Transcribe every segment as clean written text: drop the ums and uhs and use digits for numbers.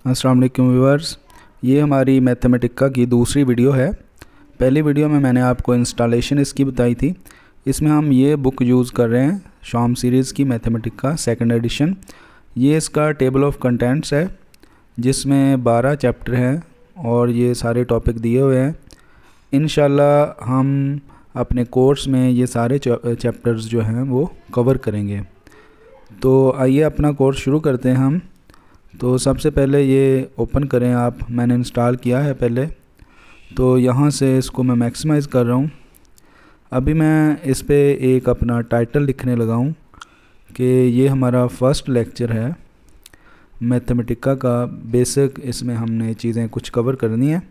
अस्सलाम वालेकुम व्यूअर्स। ये हमारी मैथमेटिका की दूसरी वीडियो है। पहली वीडियो में मैंने आपको इंस्टॉलेशन इसकी बताई थी। इसमें हम ये बुक यूज़ कर रहे हैं, शॉम सीरीज़ की मैथमेटिका सेकंड एडिशन। ये इसका टेबल ऑफ कंटेंट्स है जिसमें 12 चैप्टर हैं और ये सारे टॉपिक दिए हुए हैं। इंशाल्लाह हम अपने कोर्स में ये सारे चैप्टर्स जो हैं वो कवर करेंगे। तो आइए अपना कोर्स शुरू करते हैं हम। तो सबसे पहले ये ओपन करें आप, मैंने इंस्टॉल किया है पहले। तो यहाँ से इसको मैं मैक्सिमाइज़ कर रहा हूँ। अभी मैं इस पे एक अपना टाइटल लिखने लगा हूँ कि ये हमारा फर्स्ट लेक्चर है मैथमेटिका का बेसिक। इसमें हमने चीज़ें कुछ कवर करनी है।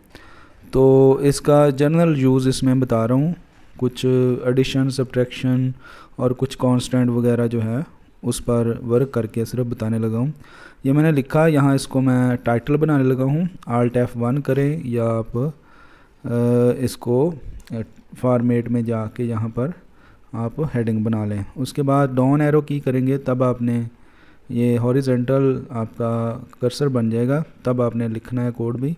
तो इसका जनरल यूज़ इसमें बता रहा हूँ, कुछ एडिशन सब्ट्रैक्शन और कुछ कांस्टेंट वगैरह जो है उस पर वर्क करके सिर्फ बताने लगा हूँ। ये मैंने लिखा, यहाँ इसको मैं टाइटल बनाने लगा हूँ। Alt F1 करें या आप इसको फॉर्मेट में जाके यहाँ पर आप हेडिंग बना लें। उसके बाद डाउन एरो की करेंगे, तब आपने ये हॉरिजेंटल आपका कर्सर बन जाएगा, तब आपने लिखना है कोड भी।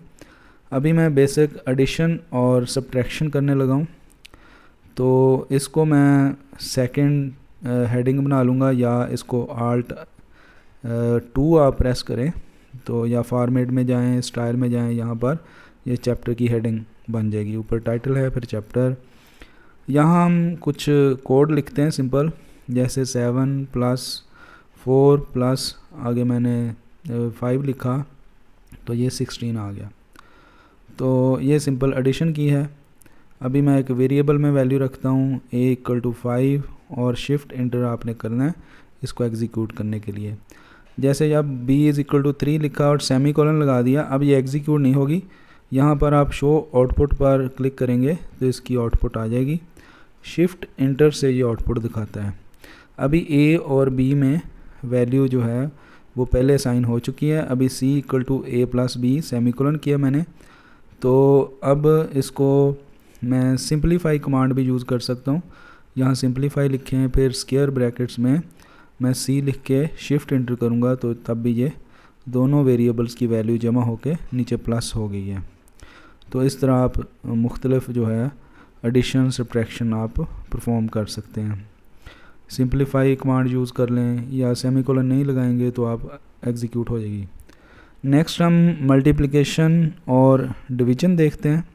अभी मैं बेसिक एडिशन और सब्ट्रैक्शन करने लगा हूँ। तो इसको मैं सेकंड हेडिंग बना लूँगा, या इसको Alt 2 आप प्रेस करें तो, या फॉर्मेट में जाएं, स्टाइल में जाएं, यहाँ पर ये चैप्टर की हेडिंग बन जाएगी। ऊपर टाइटल है, फिर चैप्टर। यहाँ हम कुछ कोड लिखते हैं सिंपल, जैसे 7 + 4 + आगे मैंने 5 लिखा तो ये 16 आ गया। तो ये सिंपल एडिशन की है। अभी मैं एक वेरिएबल में वैल्यू रखता हूँ a = 5 और शिफ्ट इंटर आपने करना है इसको एग्जीक्यूट करने के लिए। जैसे जब b = 3 लिखा और सेमी कोलन लगा दिया, अब ये एग्जीक्यूट नहीं होगी। यहाँ पर आप शो आउटपुट पर क्लिक करेंगे तो इसकी आउटपुट आ जाएगी। शिफ्ट इंटर से ये आउटपुट दिखाता है। अभी a और b में वैल्यू जो है वो पहले असाइन हो चुकी है। अभी c = a + b semi colon किया मैंने। तो अब इसको मैं सिंप्लीफाई कमांड भी यूज़ कर सकता हूँ। यहाँ सिंप्लीफाई लिखें, फिर स्क्वायर ब्रैकेट्स में मैं c लिख के शिफ्ट इंटर करूँगा तो तब भी ये दोनों वेरिएबल्स की वैल्यू जमा होके नीचे प्लस हो गई है। तो इस तरह आप मुख्तलिफ जो है एडिशन सब्ट्रैक्शन आप परफॉर्म कर सकते हैं। सिंप्लीफाई कमांड यूज़ कर लें, या सेमीकोलन नहीं लगाएंगे तो आप एग्जीक्यूट हो जाएगी। नेक्स्ट हम मल्टीप्लिकेशन और डिवीज़न देखते हैं।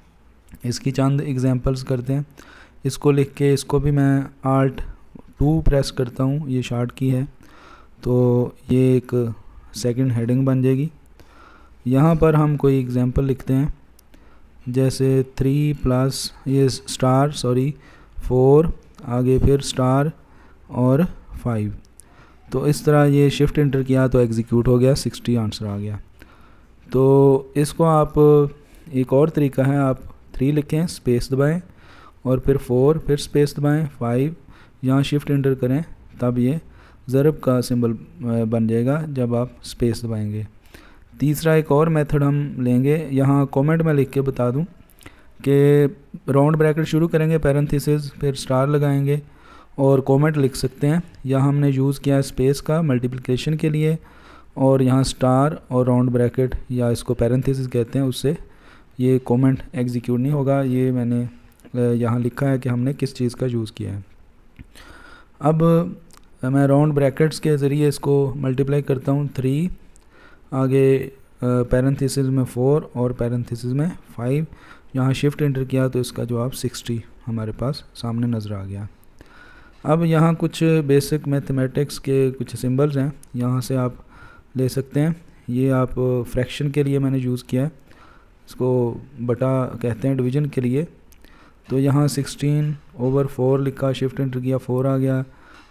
इसकी चंद एग्जांपल्स करते हैं। इसको लिख के इसको भी मैं Alt 2 प्रेस करता हूँ, ये शॉर्ट की है, तो ये एक सेकंड हेडिंग बन जाएगी। यहाँ पर हम कोई एग्जांपल लिखते हैं, जैसे 3 + ये स्टार 4 आगे फिर स्टार और 5। तो इस तरह ये शिफ्ट इंटर किया तो एग्जीक्यूट हो गया, 60 आंसर आ गया। तो इसको आप एक और तरीका है, आप 3 लिखें, स्पेस दबाएं और फिर 4, फिर स्पेस दबाएं, 5, यहाँ शिफ्ट इंटर करें, तब ये ज़रब का सिंबल बन जाएगा जब आप स्पेस दबाएंगे। तीसरा एक और मेथड हम लेंगे, यहाँ कमेंट में लिख के बता दूं कि राउंड ब्रैकेट शुरू करेंगे, पैरेंथेसिस, फिर स्टार लगाएंगे और कमेंट लिख सकते हैं। यहाँ हमने यूज़ किया स्पेस का मल्टीप्लिकेशन के लिए, और यहाँ स्टार और राउंड ब्रैकेट या इसको पैरेंथेसिस कहते हैं, उससे ये कमेंट एग्जीक्यूट नहीं होगा। ये मैंने यहाँ लिखा है कि हमने किस चीज़ का यूज़ किया है। अब मैं राउंड ब्रैकेट्स के ज़रिए इसको मल्टीप्लाई करता हूँ। 3 आगे पैरेंथेसिस में 4 और पैरेंथेसिस में 5, यहाँ शिफ्ट इंटर किया तो इसका जवाब 60 हमारे पास सामने नज़र आ गया। अब यहाँ कुछ बेसिक मैथमेटिक्स के कुछ सिंबल्स हैं, यहाँ से आप ले सकते हैं। ये आप फ्रैक्शन के लिए मैंने यूज़ किया है, इसको बटा कहते हैं डिवीज़न के लिए। तो यहाँ 16/4 लिखा, शिफ्ट इंटर किया, 4 आ गया।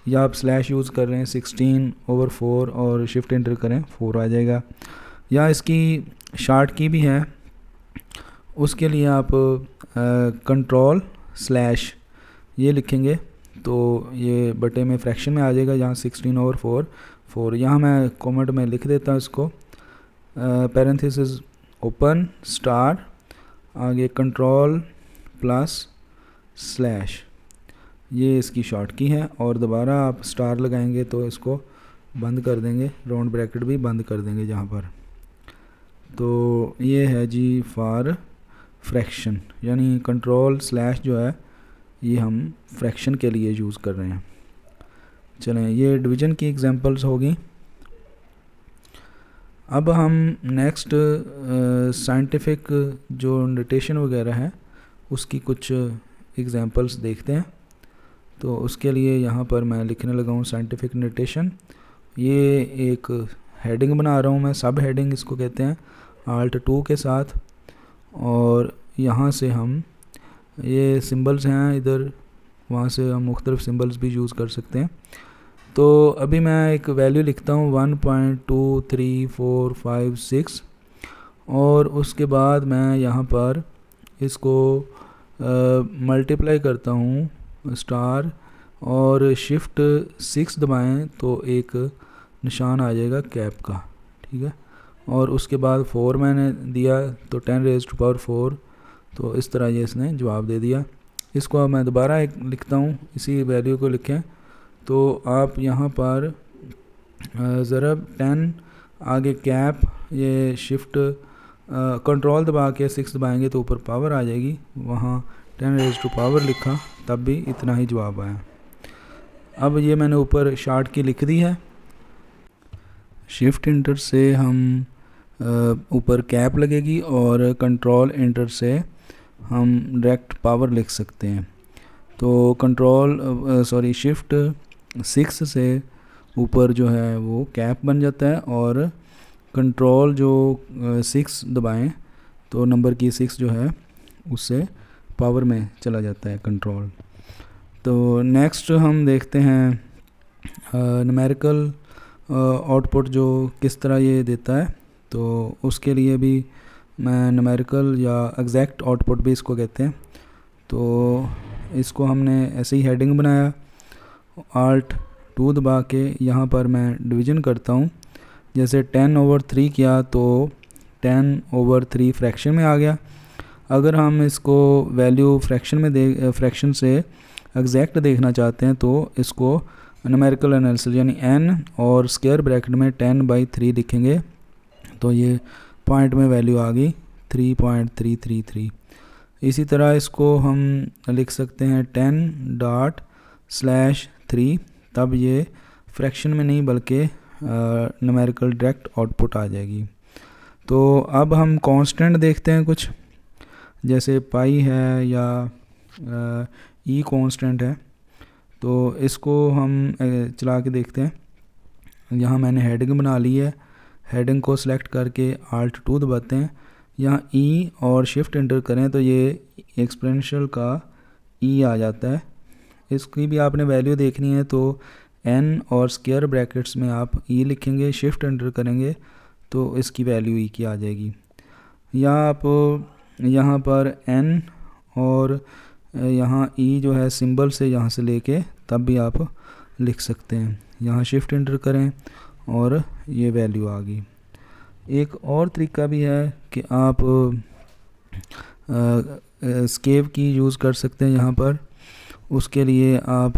या आप स्लैश यूज़ कर रहे हैं, 16/4 और शिफ्ट इंटर करें, 4 आ जाएगा। या इसकी शॉर्ट की भी है, उसके लिए आप कंट्रोल/ ये लिखेंगे तो ये बटे में फ्रैक्शन में आ जाएगा। यहाँ 16/4 यहाँ मैं कमेंट में लिख देता हूँ इसको, पैरेंथेसिस ओपन स्टार आगे कंट्रोल +/ ये इसकी शॉर्ट की है। और दोबारा आप स्टार लगाएंगे तो इसको बंद कर देंगे, राउंड ब्रैकेट भी बंद कर देंगे जहाँ पर। तो ये है जी फॉर फ्रैक्शन, यानी कंट्रोल स्लैश जो है ये हम फ्रैक्शन के लिए यूज़ कर रहे हैं। चलें, ये डिवीज़न की एग्जांपल्स होगी। अब हम नेक्स्ट साइंटिफिक जो नोटेशन वगैरह है उसकी कुछ एग्जांपल्स देखते हैं। तो उसके लिए यहाँ पर मैं लिखने लगा हूँ साइंटिफिक नोटेशन। ये एक हेडिंग बना रहा हूँ मैं, सब हेडिंग इसको कहते हैं, Alt 2 के साथ। और यहाँ से हम ये सिंबल्स हैं इधर, वहाँ से हम मुख्तलिफ सिंबल्स भी यूज़ कर सकते हैं। तो अभी मैं एक वैल्यू लिखता हूँ 1.23456 और उसके बाद मैं यहाँ पर इसको मल्टीप्लाई करता हूँ स्टार और शिफ्ट 6 दबाएं तो एक निशान आ जाएगा कैप का, ठीक है। और उसके बाद 4 मैंने दिया तो 10⁻⁴, तो इस तरह ये इसने जवाब दे दिया। इसको अब मैं दोबारा एक लिखता हूँ, इसी वैल्यू को लिखें। तो आप यहाँ पर ज़रब 10 आगे कैप, ये शिफ्ट कंट्रोल दबा के 6 दबाएंगे तो ऊपर पावर आ जाएगी, वहाँ 10⁻⁴ लिखा तब भी इतना ही जवाब आया। अब ये मैंने ऊपर शार्ट की लिख दी है। शिफ्ट इंटर से हम ऊपर कैप लगेगी और कंट्रोल इंटर से हम डायरेक्ट पावर लिख सकते हैं। तो शिफ्ट 6 से ऊपर जो है वो कैप बन जाता है और कंट्रोल जो 6 दबाएं तो नंबर की 6 जो है उससे पावर में चला जाता है कंट्रोल। तो नेक्स्ट हम देखते हैं न्यूमेरिकल आउटपुट जो किस तरह ये देता है। तो उसके लिए भी मैं न्यूमेरिकल या एग्जैक्ट आउटपुट भी इसको कहते हैं। तो इसको हमने ऐसे ही हेडिंग बनाया, Alt 2 दबा के यहाँ पर मैं डिवीज़न करता हूँ। जैसे 10/3 किया तो 10/3 फ्रैक्शन में आ गया। अगर हम इसको वैल्यू फ्रैक्शन से एग्जैक्ट देखना चाहते हैं तो इसको न्यूमेरिकल एनालिसिस यानी n और स्क्वायर ब्रैकेट में 10/3 लिखेंगे तो ये पॉइंट में वैल्यू आ गई 3.333। इसी तरह इसको हम लिख सकते हैं 10./3, तब ये फ्रैक्शन में नहीं बल्कि न्यूमेरिकल डायरेक्ट आउटपुट आ जाएगी। तो अब हम कांस्टेंट देखते हैं कुछ, जैसे पाई है या ई कांस्टेंट है। तो इसको हम चला के देखते हैं। यहाँ मैंने हेडिंग बना ली है, हेडिंग को सिलेक्ट करके Alt 2 दबाते हैं, यहाँ ई और शिफ्ट एंटर करें तो ये एक्सपोनेंशियल का ई आ जाता है। इसकी भी आपने वैल्यू देखनी है तो n और स्क्वायर ब्रैकेट्स में आप ई लिखेंगे, शिफ्ट एंटर करेंगे तो इसकी वैल्यू ई की आ जाएगी। या आप यहाँ पर n और यहाँ ई जो है सिंबल से यहाँ से लेके तब भी आप लिख सकते हैं। यहाँ शिफ्ट एंटर करें और ये वैल्यू आ गई। एक और तरीका भी है कि आप स्केप की यूज़ कर सकते हैं यहाँ पर। उसके लिए आप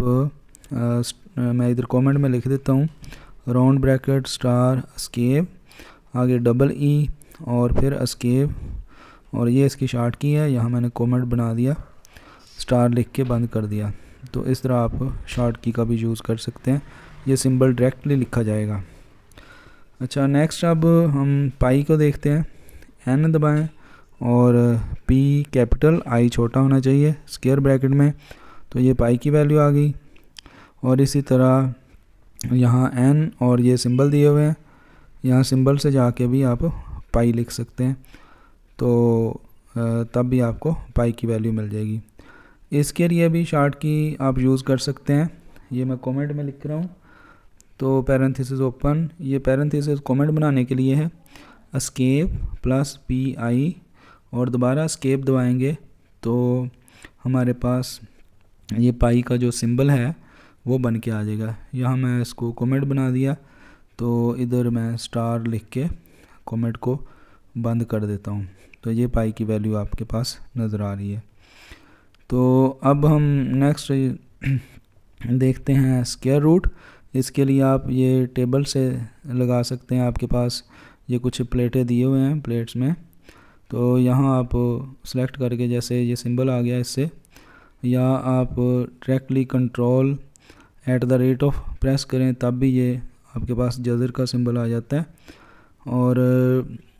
मैं इधर कमेंट में लिख देता हूँ, राउंड ब्रैकेट स्टार एस्केप, आगे डबल ई और एस्केप, और ये इसकी शॉर्ट की है। यहाँ मैंने कमेंट बना दिया, स्टार लिख के बंद कर दिया। तो इस तरह आप शॉर्ट की का भी यूज़ कर सकते हैं, ये सिंबल डायरेक्टली लिखा जाएगा। अच्छा, नेक्स्ट अब हम पाई को देखते हैं। n दबाएं और p कैपिटल, i छोटा होना चाहिए स्क्वायर ब्रैकेट में, तो ये पाई की वैल्यू आ गई। और इसी तरह यहाँ n और ये सिंबल दिए हुए हैं, यहाँ सिंबल से जाके भी आप पाई लिख सकते हैं, तो तब भी आपको पाई की वैल्यू मिल जाएगी। इसके लिए भी शॉर्ट की आप यूज़ कर सकते हैं। ये मैं कमेंट में लिख रहा हूँ, तो पैरेंथेसिस ओपन, ये पैरेंथेसिस कमेंट बनाने के लिए है, एस्केप प्लस PI और दोबारा एस्केप दबाएंगे तो हमारे पास ये पाई का जो सिंबल है वो बन के आ जाएगा। यहाँ मैं इसको कमेंट बना दिया तो इधर मैं स्टार लिख के कमेंट को बंद कर देता हूँ, तो ये पाई की वैल्यू आपके पास नज़र आ रही है। तो अब हम नेक्स्ट देखते हैं स्क्वायर रूट। इसके लिए आप ये टेबल से लगा सकते हैं, आपके पास ये कुछ प्लेटें दिए हुए हैं प्लेट्स में, तो यहाँ आप सेलेक्ट करके जैसे ये सिंबल आ गया इससे, या आप डायरेक्टली कंट्रोल @ प्रेस करें तब भी ये आपके पास जज़र का सिंबल आ जाता है। और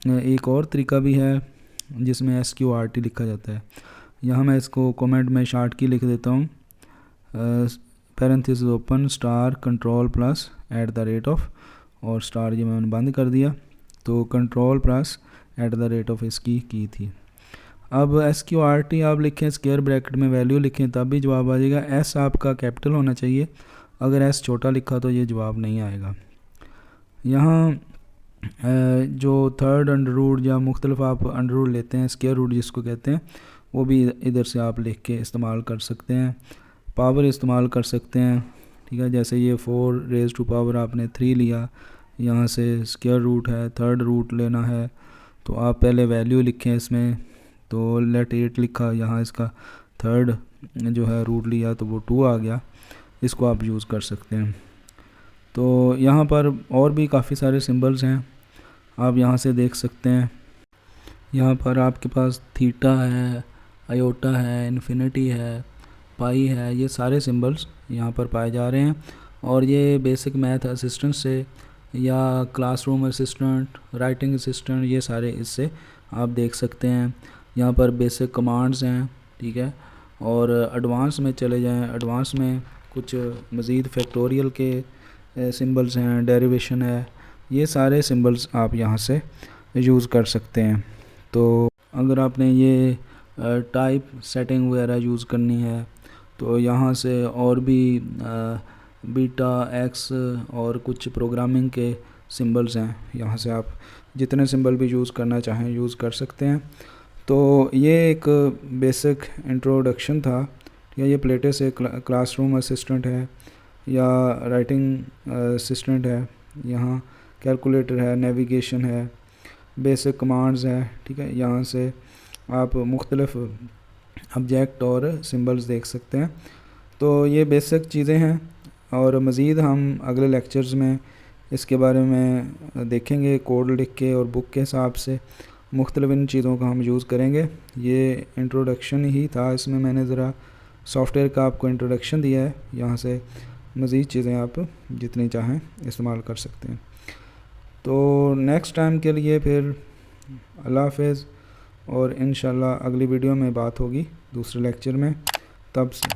एक और तरीका भी है जिसमें SQRT लिखा जाता है। यहाँ मैं इसको कमेंट में शार्ट की लिख देता हूँ, parenthesis open star control plus @ और स्टार ये मैंने बंद कर दिया, तो कंट्रोल प्लस @ इसकी की थी। अब SQRT आप लिखें स्क्वायर ब्रैकेट में वैल्यू लिखें तब भी जवाब आ जाएगा। S आपका कैपिटल होना चाहिए, अगर S छोटा लिखा तो ये जवाब नहीं आएगा। यहाँ जो थर्ड अंडर रूट या मुख्तलिफ आप अंडर रूट लेते हैं, स्क्वायर रूट जिसको कहते हैं, वो भी इधर से आप लिख के इस्तेमाल कर सकते हैं। पावर इस्तेमाल कर सकते हैं, ठीक है। जैसे ये 4 आपने 3 लिया, यहाँ से स्क्वायर रूट है, थर्ड रूट लेना है तो आप पहले वैल्यू लिखें इसमें, तो लेट 8 लिखा, यहाँ इसका थर्ड जो है रूट लिया तो वो 2 आ गया। इसको आप यूज़ कर सकते हैं। तो यहाँ पर और भी काफ़ी सारे सिंबल्स हैं, आप यहाँ से देख सकते हैं। यहाँ पर आपके पास थीटा है, आयोटा है, इन्फिनिटी है, पाई है, ये सारे सिंबल्स यहाँ पर पाए जा रहे हैं। और ये बेसिक मैथ असिस्टेंट से या क्लासरूम असिस्टेंट, राइटिंग असिस्टेंट, ये सारे इससे आप देख सकते हैं। यहाँ पर बेसिक कमांड्स हैं, ठीक है। और एडवांस में चले जाएं, एडवांस में कुछ मज़ीद फैक्टोरियल के सिंबल्स हैं, डेरिवेशन है, ये सारे सिंबल्स आप यहाँ से यूज़ कर सकते हैं। तो अगर आपने ये टाइप सेटिंग वगैरह यूज़ करनी है तो यहाँ से और भी बीटा एक्स और कुछ प्रोग्रामिंग के सिंबल्स हैं, यहाँ से आप जितने सिंबल भी यूज़ करना चाहें यूज़ कर सकते हैं। तो ये एक बेसिक इंट्रोडक्शन था, या ये प्लेटे से क्लासरूम असिस्टेंट है या राइटिंग असिस्टेंट है, यहाँ कैलकुलेटर है, नेविगेशन है, बेसिक कमांड्स है, ठीक है। यहाँ से आप मुख्तलिफ ऑब्जेक्ट और सिंबल्स देख सकते हैं। तो ये बेसिक चीज़ें हैं और मज़ीद हम अगले लेक्चर्स में इसके बारे में देखेंगे, कोड लिख के और बुक के हिसाब से मुख्तलिफ इन चीज़ों का हम यूज़ करेंगे। ये इंट्रोडक्शन ही था, इसमें मैंने ज़रा सॉफ्टवेयर का आपको इंट्रोडक्शन दिया है। यहाँ से मज़ीद चीज़ें आप जितनी चाहें इस्तेमाल कर सकते हैं। तो नेक्स्ट टाइम के लिए फिर अल्लाह हाफ़िज़, और इंशाल्लाह अगली वीडियो में बात होगी दूसरे लेक्चर में। तब से